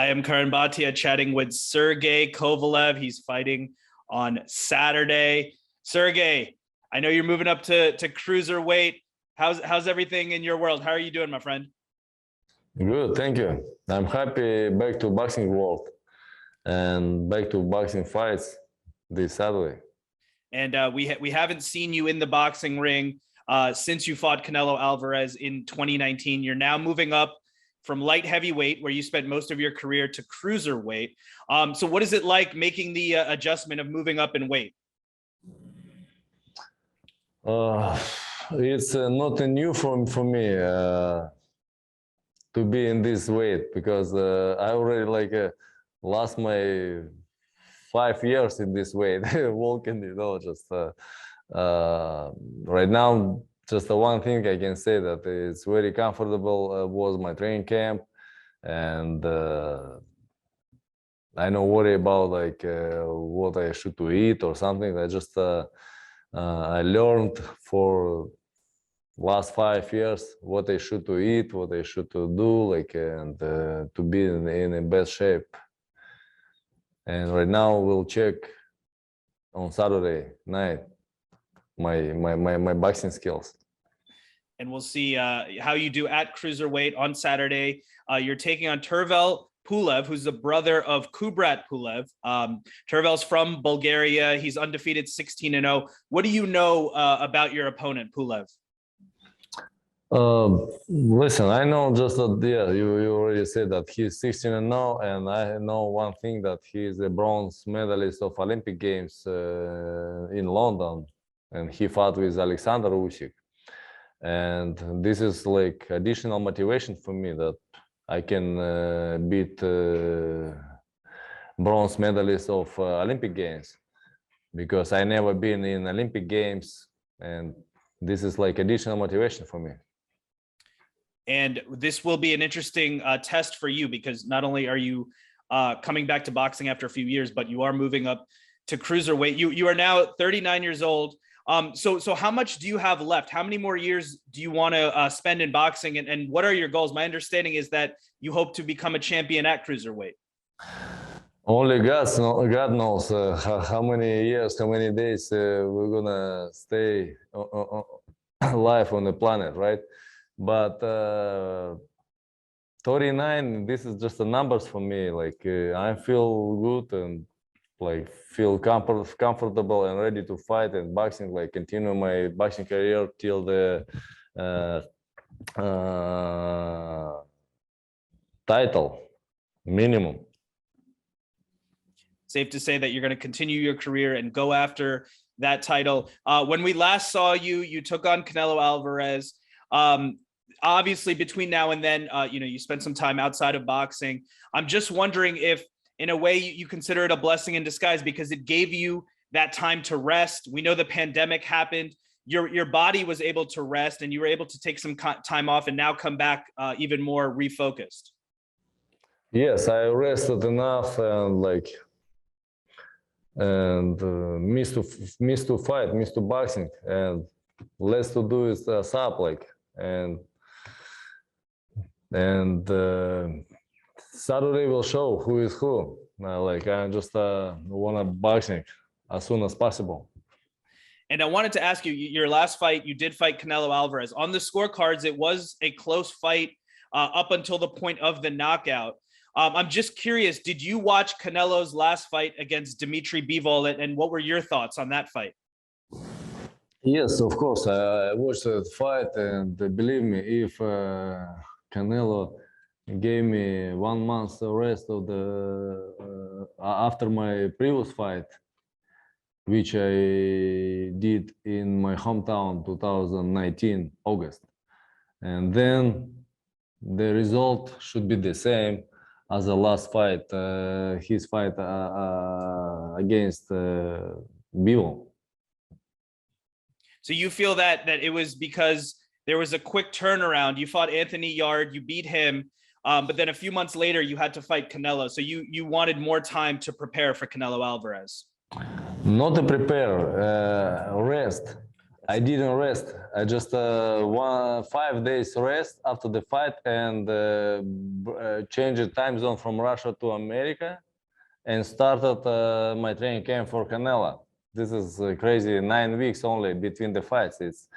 I am Curran Bhatia chatting with Sergey Kovalev. He's fighting on Saturday. Sergey, I know you're moving up to Cruiserweight. How's everything in your world? How are you doing, my friend? Good, thank you. I'm happy back to boxing world and back to boxing fights this Saturday. And we haven't seen you in the boxing ring since you fought Canelo Alvarez in 2019. You're now moving up from light heavyweight, where you spent most of your career, to cruiserweight. So what is it like making the adjustment of moving up in weight? It's not new for me to be in this weight, because I already lost my 5 years in this weight walking, just right now. Just the one thing I can say that it's very comfortable was my training camp, and I don't worry about what I should to eat or something. I just I learned for last 5 years what I should to eat, what I should to do, and to be in the best shape. And right now we'll check on Saturday night my boxing skills. And we'll see how you do at cruiserweight on Saturday. You're taking on Tervel Pulev, who's the brother of Kubrat Pulev. Tervel's from Bulgaria. He's undefeated 16-0. What do you know about your opponent, Pulev? Listen, I know just that, yeah, you already said that he's 16-0, and I know one thing, that he's a bronze medalist of Olympic Games in London, and he fought with Alexander Usyk. And this is like additional motivation for me that I can beat bronze medalists of Olympic Games, because I never been in Olympic Games, and this is like additional motivation for me. And this will be an interesting test for you, because not only are you coming back to boxing after a few years, but you are moving up to cruiserweight. You are now 39 years old. So how much do you have left? How many more years do you want to spend in boxing? And what are your goals? My understanding is that you hope to become a champion at cruiserweight. Only God knows how many years, how many days we're gonna stay alive on the planet, right? But 39, this is just the numbers for me. I feel good and feel comfortable and ready to fight and boxing, continue my boxing career till the title minimum. Safe to say that you're going to continue your career and go after that title. When we last saw you, you took on Canelo Alvarez. Obviously, between now and then, you spent some time outside of boxing. I'm just wondering if, in a way, you consider it a blessing in disguise, because it gave you that time to rest. We know the pandemic happened. Your body was able to rest, and you were able to take some time off and now come back even more refocused. Yes, I rested enough and missed to fight, missed to boxing, and less to do is sub and Saturday will show who is who. I just want boxing as soon as possible. And I wanted to ask you, your last fight, you did fight Canelo Alvarez. On the scorecards, it was a close fight up until the point of the knockout. I'm just curious, did you watch Canelo's last fight against Dimitri Bivol, and what were your thoughts on that fight? Yes, of course. I watched that fight, and believe me, if Canelo gave me 1 month rest of the after my previous fight, which I did in my hometown 2019 August, and then the result should be the same as the last fight, his fight against Bivol. So you feel that it was because there was a quick turnaround. You fought Anthony Yard, you beat him, but then a few months later you had to fight Canelo. So you wanted more time to prepare for Canelo Alvarez. Not to prepare, rest. I didn't rest. I just 5 days rest after the fight and changed the time zone from Russia to America and started my training camp for Canelo. This is crazy. 9 weeks only between the fights.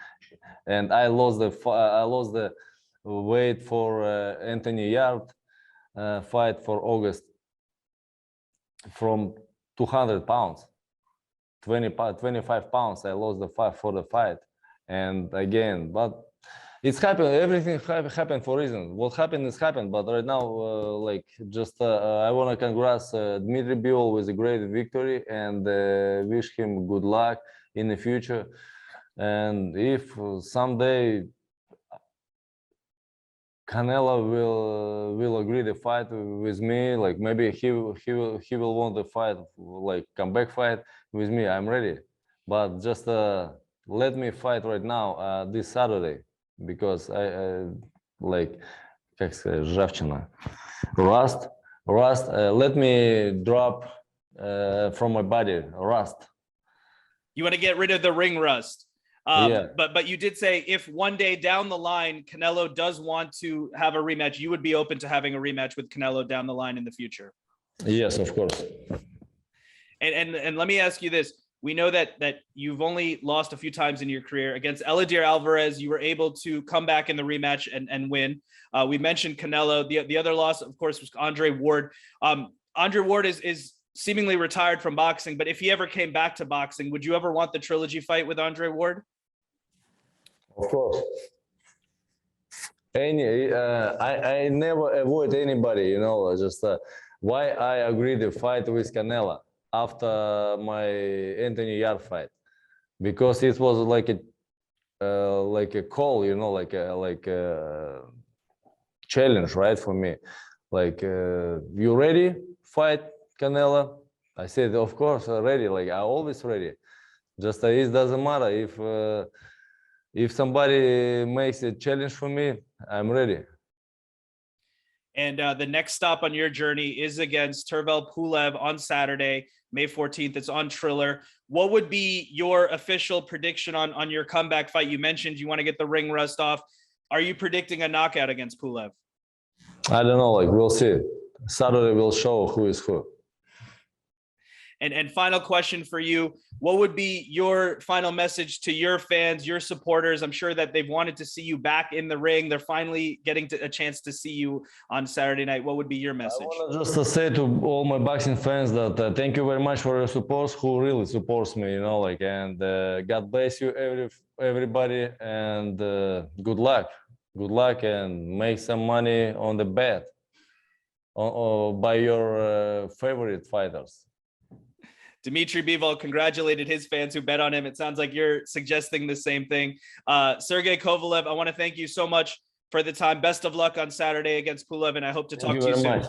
And I lost the weight for Anthony Yard fight for August from 200 pounds. 25 pounds I lost the fight for the fight. And again, but it's happened, everything happened for a reason. What happened is happened, but right now like just I want to congratulate Dmitry Bivol with a great victory and wish him good luck in the future. And if someday Canelo will agree the fight with me, like maybe he will want the fight, like comeback fight with me, I'm ready. But just let me fight right now this Saturday, because I like, как сказать, ржавчина, rust, let me drop from my body, rust. You want to get rid of the ring rust. Yeah. But you did say if one day down the line Canelo does want to have a rematch, you would be open to having a rematch with Canelo down the line in the future. Yes, of course. And let me ask you this. We know that you've only lost a few times in your career. Against Elidir Alvarez, you were able to come back in the rematch and win. We mentioned Canelo. The other loss, of course, was Andre Ward. Andre Ward is seemingly retired from boxing, but if he ever came back to boxing, would you ever want the trilogy fight with Andre Ward? Of course. I never avoid anybody, you know, just why I agreed to fight with Canelo after my Anthony Yard fight, because it was like a call, you know, like a challenge, right, for me. Like, you ready? Fight Canelo? I said, of course, ready. Like, I always ready. Just it doesn't matter if somebody makes a challenge for me, I'm ready. And the next stop on your journey is against Tervel Pulev on Saturday, May 14th. It's on Triller. What would be your official prediction on your comeback fight? You mentioned you want to get the ring rust off. Are you predicting a knockout against Pulev? I don't know, like, we'll see. Saturday will show who is who. And final question for you, what would be your final message to your fans, your supporters? I'm sure that they've wanted to see you back in the ring. They're finally getting a chance to see you on Saturday night. What would be your message? I want just to say to all my boxing fans that thank you very much for your support, who really supports me, you know, like, and God bless you, everybody, and good luck. Good luck, and make some money on the bet by your favorite fighters. Dmitry Bivol congratulated his fans who bet on him. It sounds like you're suggesting the same thing. Sergey Kovalev, I want to thank you so much for the time. Best of luck on Saturday against Pulev, and I hope to talk to you soon.